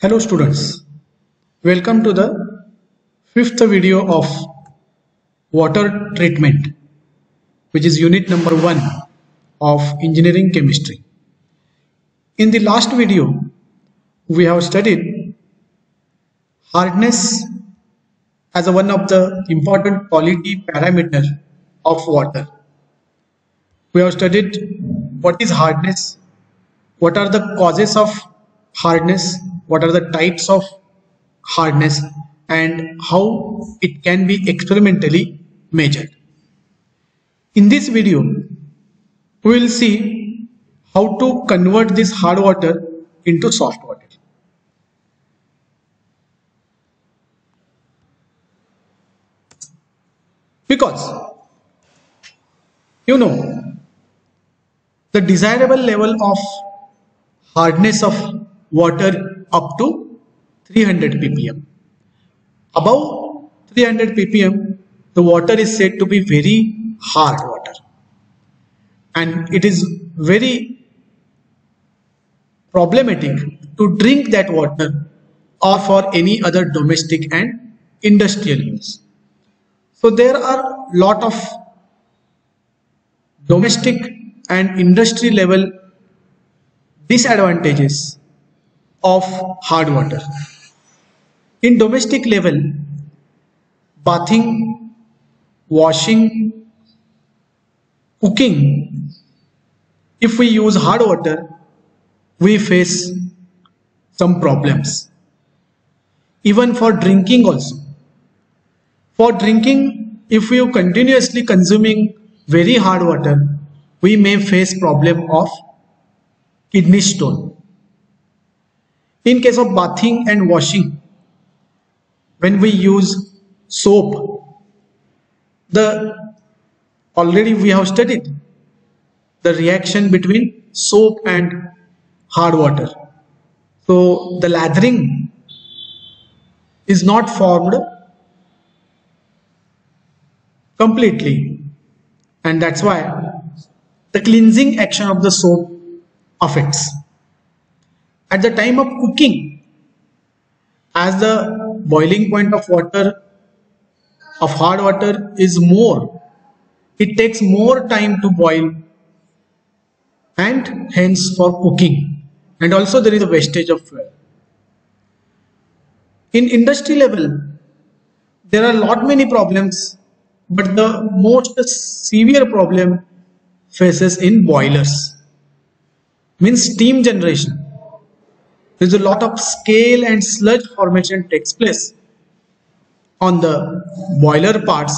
Hello students, welcome to the fifth video of water treatment, which is unit number 1 of engineering chemistry. In the last video, we have studied hardness as one of the important quality parameter of water. We have studied what is hardness, what are the causes of hardness, what are the types of hardness, and how it can be experimentally measured. In this video, we will see how to convert this hard water into soft water. Because the desirable level of hardness of water up to 300 ppm. Above 300 ppm, the water is said to be very hard water, and it is very problematic to drink that water or for any other domestic and industrial use. So there are lot of domestic and industry level disadvantages of hard water. In domestic level, bathing, washing, cooking, if we use hard water, we face some problems. Even for drinking also. For drinking, if we are continuously consuming very hard water, we may face problem of kidney stone. In case of bathing and washing, when we use soap, already we have studied the reaction between soap and hard water. So the lathering is not formed completely, and that's why the cleansing action of the soap affects. At the time of cooking, as the boiling point of water, of hard water is more, it takes more time to boil, and hence for cooking, and also there is a wastage of fuel. In industry level, there are many problems, but the most severe problem faces in boilers, means steam generation. There's a lot of scale and sludge formation takes place on the boiler parts,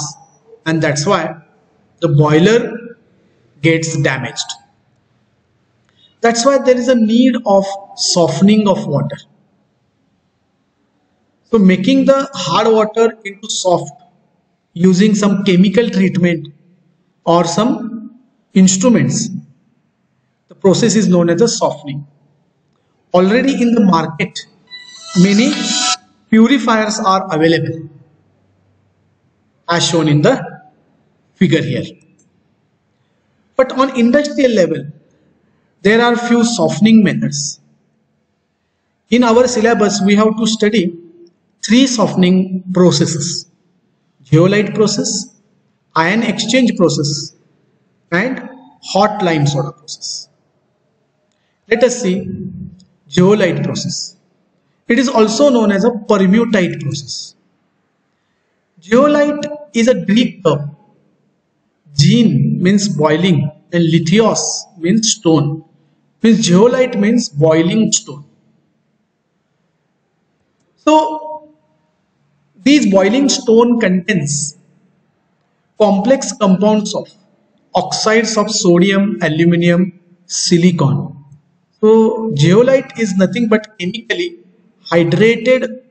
and that's why the boiler gets damaged. That's why there is a need of softening of water. So making the hard water into soft using some chemical treatment or some instruments, the process is known as a softening. Already in the market, many purifiers are available, as shown in the figure here. But on industrial level, there are few softening methods. In our syllabus, we have to study 3 softening processes: zeolite process, ion exchange process, and hot lime soda process. Let us see zeolite process. It is also known as a permuttite process. Zeolite is a Greek term. Zein means boiling and lithios means stone. Means zeolite means boiling stone. So these boiling stone contains complex compounds of oxides of sodium, aluminum, silicon. So zeolite is nothing but chemically hydrated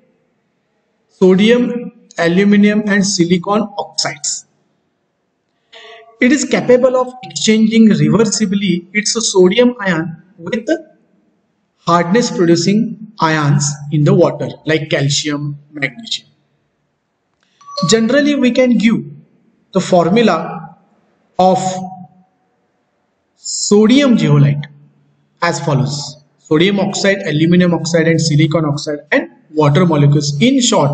sodium, aluminum and silicon oxides. It is capable of exchanging reversibly its sodium ion with hardness producing ions in the water like calcium, magnesium. Generally, we can give the formula of sodium zeolite as follows. sodium oxide, aluminum oxide and silicon oxide and water molecules. In short,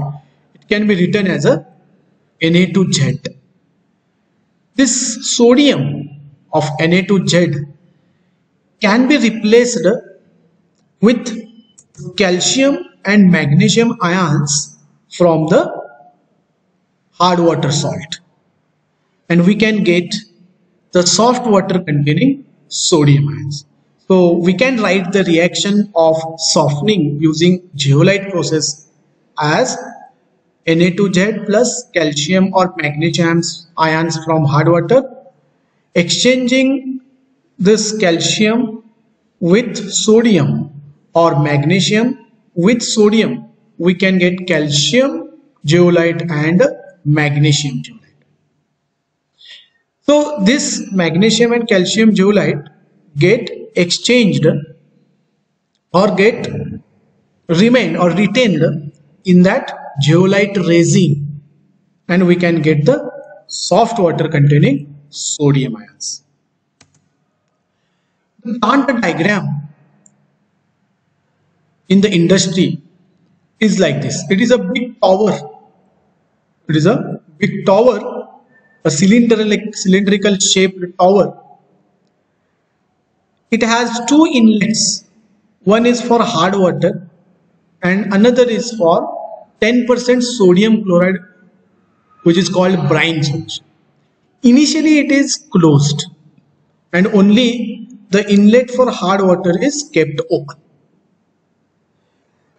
it can be written as a Na2Z. This sodium of Na2Z can be replaced with calcium and magnesium ions from the hard water salt, and we can get the soft water containing sodium ions. So we can write the reaction of softening using zeolite process as Na2Z plus calcium or magnesium ions from hard water, exchanging this calcium with sodium or magnesium with sodium, we can get calcium zeolite and magnesium zeolite. So this magnesium and calcium zeolite get exchanged or get remained or retained in that zeolite resin, and we can get the soft water containing sodium ions. The plant diagram in the industry is like this. It is a big tower. It is a big tower, a cylindrical shaped tower. It has two inlets. One is for hard water and another is for 10% sodium chloride, which is called brine solution. Initially it is closed and only the inlet for hard water is kept open.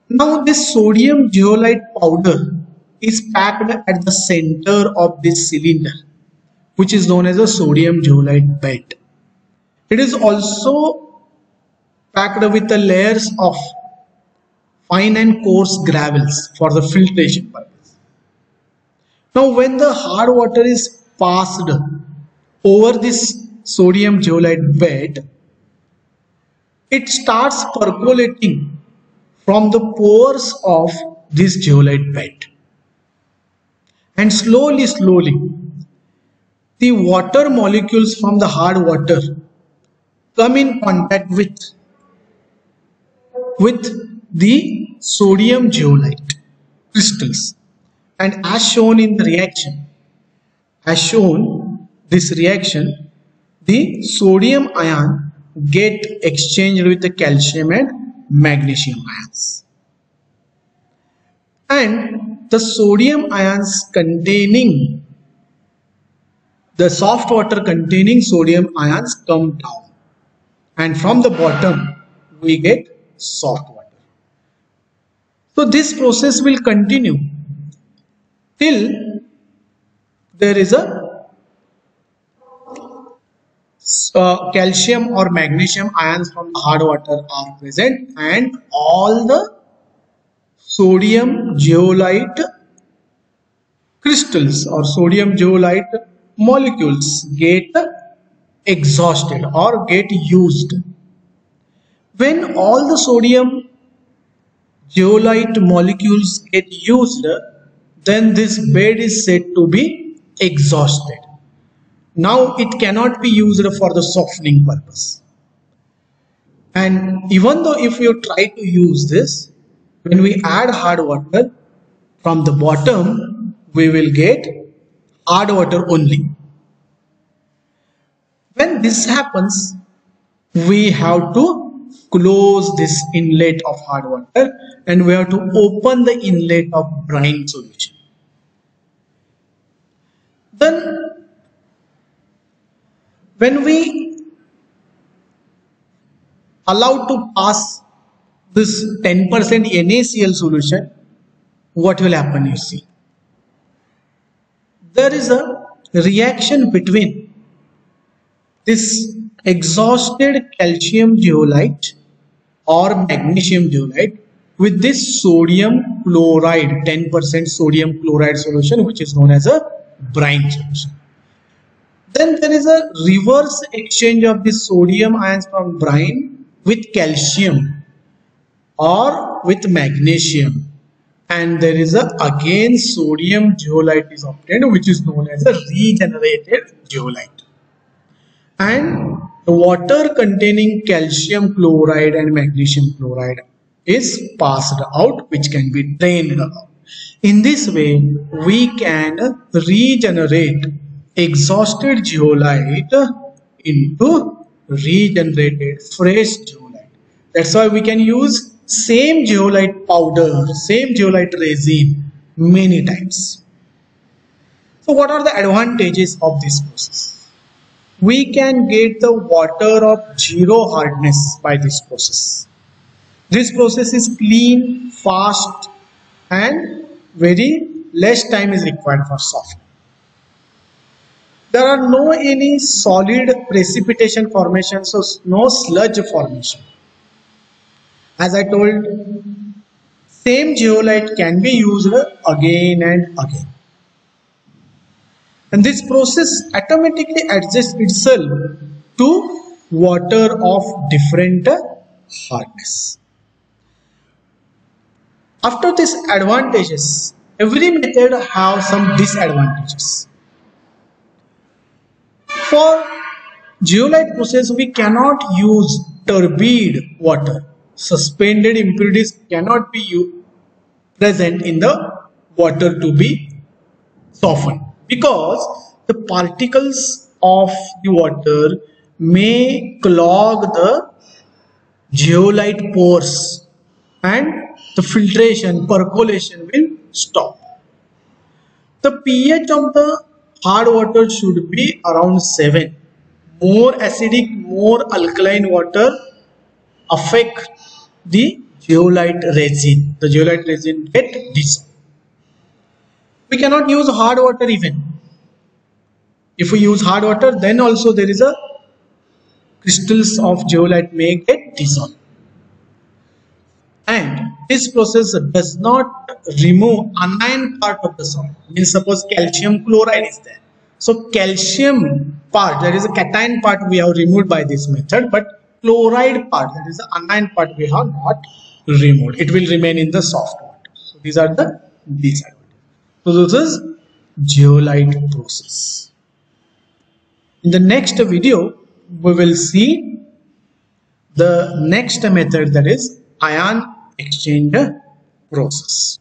Now this sodium zeolite powder is packed at the center of this cylinder, which is known as a sodium zeolite bed. It is also packed with the layers of fine and coarse gravels for the filtration purpose. Now when the hard water is passed over this sodium zeolite bed, it starts percolating from the pores of this zeolite bed, and slowly the water molecules from the hard water come in contact with the sodium zeolite crystals, and as shown in the reaction, the sodium ion get exchanged with the calcium and magnesium ions, and the sodium ions containing the soft water containing sodium ions come down, and from the bottom we get soft water. So this process will continue till there is a calcium or magnesium ions from the hard water are present, and all the sodium zeolite crystals or sodium zeolite molecules get exhausted or get used. When all the sodium zeolite molecules get used, then this bed is said to be exhausted. Now it cannot be used for the softening purpose. And even though if you try to use this, when we add hard water, from the bottom we will get hard water only. When this happens, we have to close this inlet of hard water and we have to open the inlet of brine solution. Then when we allow to pass this 10% NaCl solution, what will happen? You see, there is a reaction between this exhausted calcium zeolite or magnesium zeolite with this sodium chloride, 10% sodium chloride solution, which is known as a brine solution. Then there is a reverse exchange of the sodium ions from brine with calcium or with magnesium, and there is a again sodium zeolite is obtained, which is known as a regenerated zeolite. And the water containing calcium chloride and magnesium chloride is passed out, which can be drained out. In this way, we can regenerate exhausted zeolite into regenerated fresh zeolite. That's why we can use same zeolite powder, same zeolite resin many times. So what are the advantages of this process? We can get the water of zero hardness by this process. This process is clean, fast, and very less time is required for softening. There are no any solid precipitation formation, so no sludge formation. As I told, same zeolite can be used again and again. And this process automatically adjusts itself to water of different hardness. After these advantages, every method has some disadvantages. For zeolite process, we cannot use turbid water. Suspended impurities cannot be present in the water to be softened, because the particles of the water may clog the zeolite pores and the filtration, percolation will stop. The pH of the hard water should be around 7. More acidic, more alkaline water affect the zeolite resin. The zeolite resin get dissolved. We cannot use hard water even. If we use hard water, then also there is a crystals of zeolite may get dissolved. And this process does not remove anion part of the salt. Means suppose calcium chloride is there. So calcium part, there is a cation part we have removed by this method, but chloride part, that is the anion part, we have not removed. It will remain in the soft water. So these are the disadvantages. So this is zeolite process. In the next video, we will see the next method, that is ion exchange process.